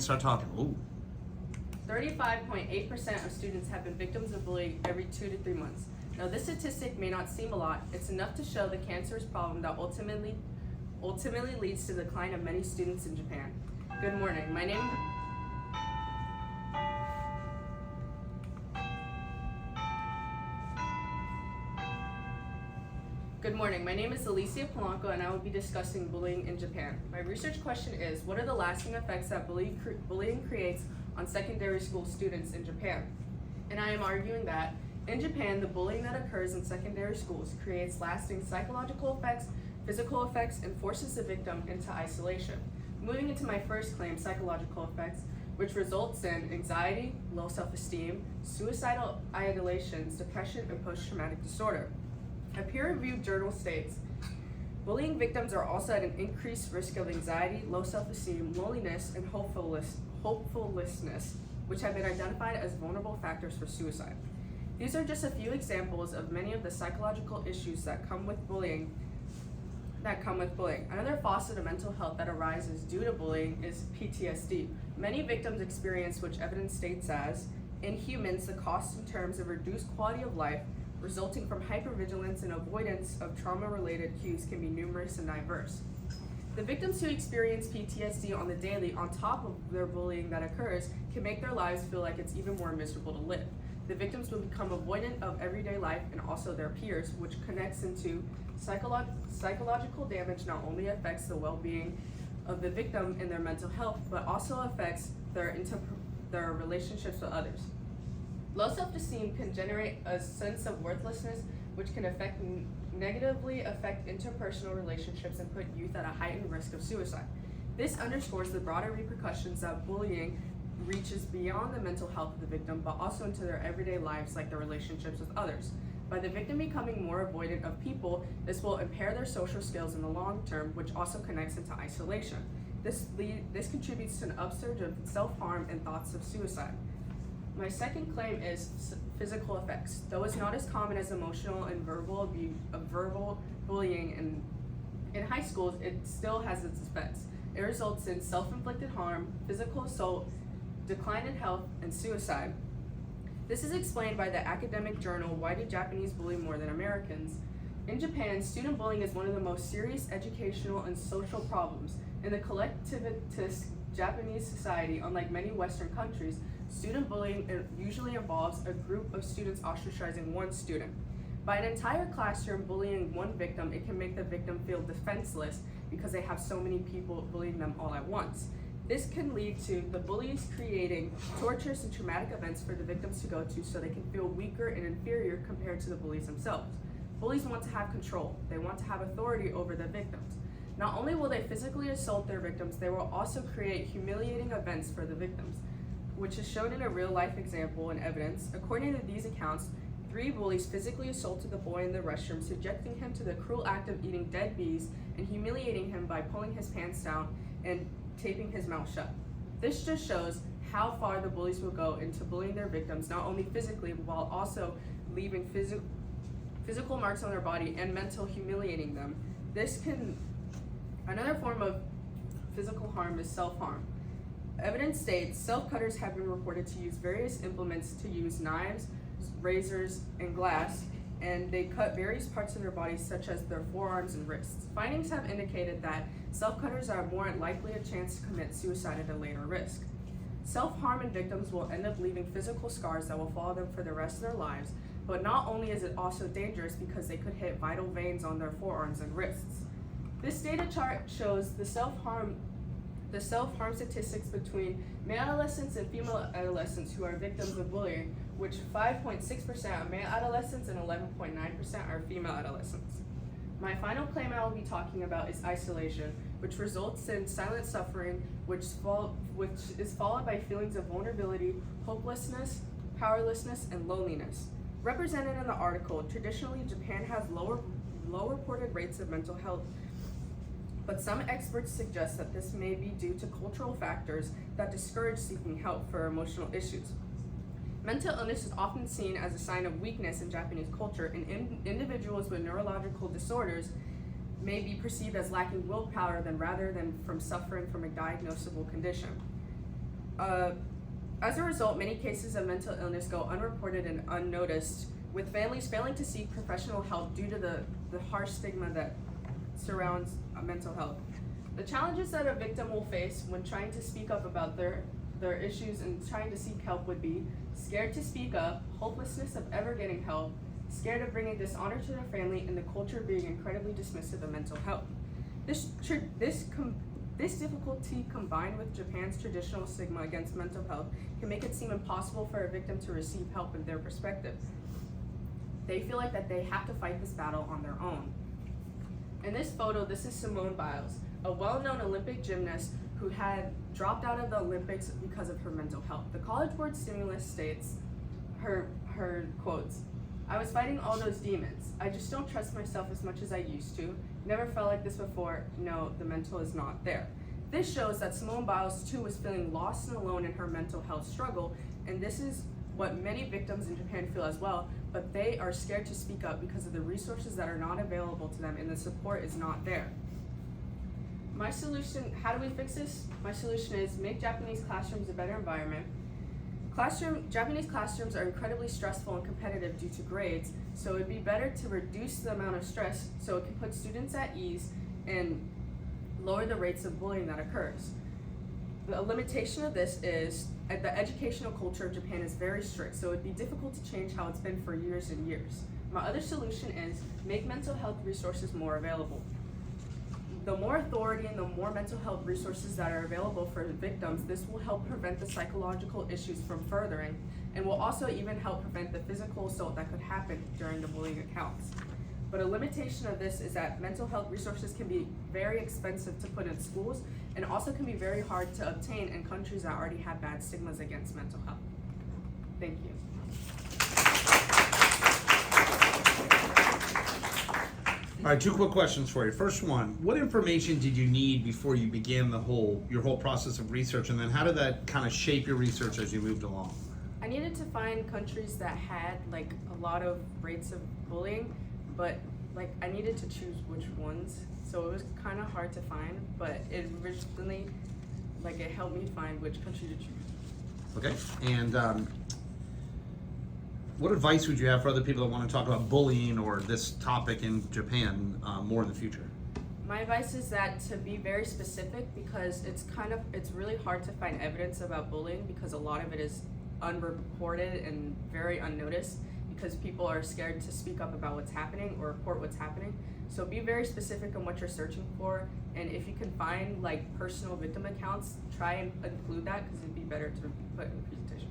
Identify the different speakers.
Speaker 1: Start talking. Ooh.
Speaker 2: 35.8% of students have been victims of bullying every 2 to 3 months. Now, this statistic may not seem a lot. It's enough to show the cancerous problem that ultimately leads to the decline of many students in Japan. Good morning. My name is Alicia Polanco, and I will be discussing bullying in Japan. My research question is, what are the lasting effects that bullying creates on secondary school students in Japan? And I am arguing that in Japan, the bullying that occurs in secondary schools creates lasting psychological effects, physical effects, and forces the victim into isolation. Moving into my first claim, psychological effects, which results in anxiety, low self-esteem, suicidal ideations, depression, and post-traumatic disorder. A peer-reviewed journal states, bullying victims are also at an increased risk of anxiety, low self-esteem, loneliness, and hopefulness, which have been identified as vulnerable factors for suicide. These are just a few examples of many of the psychological issues that come with bullying. Another facet of mental health that arises due to bullying is PTSD. Many victims experience, which evidence states as, in humans, the cost in terms of reduced quality of life resulting from hypervigilance and avoidance of trauma-related cues can be numerous and diverse. The victims who experience PTSD on the daily, on top of their bullying that occurs, can make their lives feel like it's even more miserable to live. The victims will become avoidant of everyday life and also their peers, which connects into psychological damage. Not only affects the well-being of the victim and their mental health, but also affects their relationships with others. Low self-esteem can generate a sense of worthlessness, which can negatively affect interpersonal relationships and put youth at a heightened risk of suicide. This underscores the broader repercussions that bullying reaches beyond the mental health of the victim, but also into their everyday lives, like their relationships with others. By the victim becoming more avoidant of people, this will impair their social skills in the long term, which also connects into isolation. This contributes to an upsurge of self-harm and thoughts of suicide. My second claim is physical effects. Though it's not as common as emotional and verbal bullying in high schools, it still has its effects. It results in self-inflicted harm, physical assault, decline in health, and suicide. This is explained by the academic journal, Why Do Japanese Bully More Than Americans? In Japan, student bullying is one of the most serious educational and social problems. In the collectivist Japanese society, unlike many Western countries, student bullying usually involves a group of students ostracizing one student. By an entire classroom bullying one victim, it can make the victim feel defenseless because they have so many people bullying them all at once. This can lead to the bullies creating torturous and traumatic events for the victims to go to so they can feel weaker and inferior compared to the bullies themselves. Bullies want to have control. They want to have authority over the victims. Not only will they physically assault their victims, they will also create humiliating events for the victims, which is shown in a real-life example and evidence. According to these accounts, 3 bullies physically assaulted the boy in the restroom, subjecting him to the cruel act of eating dead bees and humiliating him by pulling his pants down and taping his mouth shut. This just shows how far the bullies will go into bullying their victims, not only physically, while also leaving physical marks on their body and mental humiliating them. Another form of physical harm is self-harm. Evidence states self-cutters have been reported to use various implements to use knives, razors, and glass, and they cut various parts of their bodies such as their forearms and wrists. Findings have indicated that self-cutters are more likely a chance to commit suicide at a later risk. Self-harm and victims will end up leaving physical scars that will follow them for the rest of their lives, but not only is it also dangerous because they could hit vital veins on their forearms and wrists. This data chart shows the self-harm statistics between male adolescents and female adolescents who are victims of bullying, which 5.6% are male adolescents and 11.9% are female adolescents. My final claim I will be talking about is isolation, which results in silent suffering, which is followed by feelings of vulnerability, hopelessness, powerlessness, and loneliness. Represented in the article, traditionally Japan has low reported rates of mental health, but some experts suggest that this may be due to cultural factors that discourage seeking help for emotional issues. Mental illness is often seen as a sign of weakness in Japanese culture, and individuals with neurological disorders may be perceived as lacking willpower rather than from suffering from a diagnosable condition. As a result, many cases of mental illness go unreported and unnoticed, with families failing to seek professional help due to the harsh stigma that surrounds mental health. The challenges that a victim will face when trying to speak up about their issues and trying to seek help would be scared to speak up, hopelessness of ever getting help, scared of bringing dishonor to their family, and the culture being incredibly dismissive of mental health. This difficulty, combined with Japan's traditional stigma against mental health, can make it seem impossible for a victim to receive help in their perspective. They feel like that they have to fight this battle on their own. In this photo, this is Simone Biles, a well-known Olympic gymnast who had dropped out of the Olympics because of her mental health. The College Board stimulus states, her quotes, "I was fighting all those demons. I just don't trust myself as much as I used to. Never felt like this before. No, the mental is not there." This shows that Simone Biles too was feeling lost and alone in her mental health struggle, and this is what many victims in Japan feel as well, but they are scared to speak up because of the resources that are not available to them and the support is not there. My solution, how do we fix this? My solution is make Japanese classrooms a better environment. Japanese classrooms are incredibly stressful and competitive due to grades, so it'd be better to reduce the amount of stress so it can put students at ease and lower the rates of bullying that occurs. The limitation of this is the educational culture of Japan is very strict, so it'd be difficult to change how it's been for years and years. My other solution is make mental health resources more available. The more authority and the more mental health resources that are available for victims, this will help prevent the psychological issues from furthering, and will also even help prevent the physical assault that could happen during the bullying accounts. But a limitation of this is that mental health resources can be very expensive to put in schools and also can be very hard to obtain in countries that already have bad stigmas against mental health. Thank you.
Speaker 1: All right, two quick questions for you. First one, what information did you need before you began your whole process of research, and then how did that kind of shape your research as you moved along?
Speaker 2: I needed to find countries that had like a lot of rates of bullying, but like I needed to choose which ones. So it was kind of hard to find, but it originally, like it helped me find which country to choose.
Speaker 1: Okay, and what advice would you have for other people that want to talk about bullying or this topic in Japan more in the future?
Speaker 2: My advice is that to be very specific, because it's really hard to find evidence about bullying because a lot of it is unreported and very unnoticed because people are scared to speak up about what's happening or report what's happening. So be very specific on what you're searching for, and if you can find like personal victim accounts, try and include that because it'd be better to put in the presentation.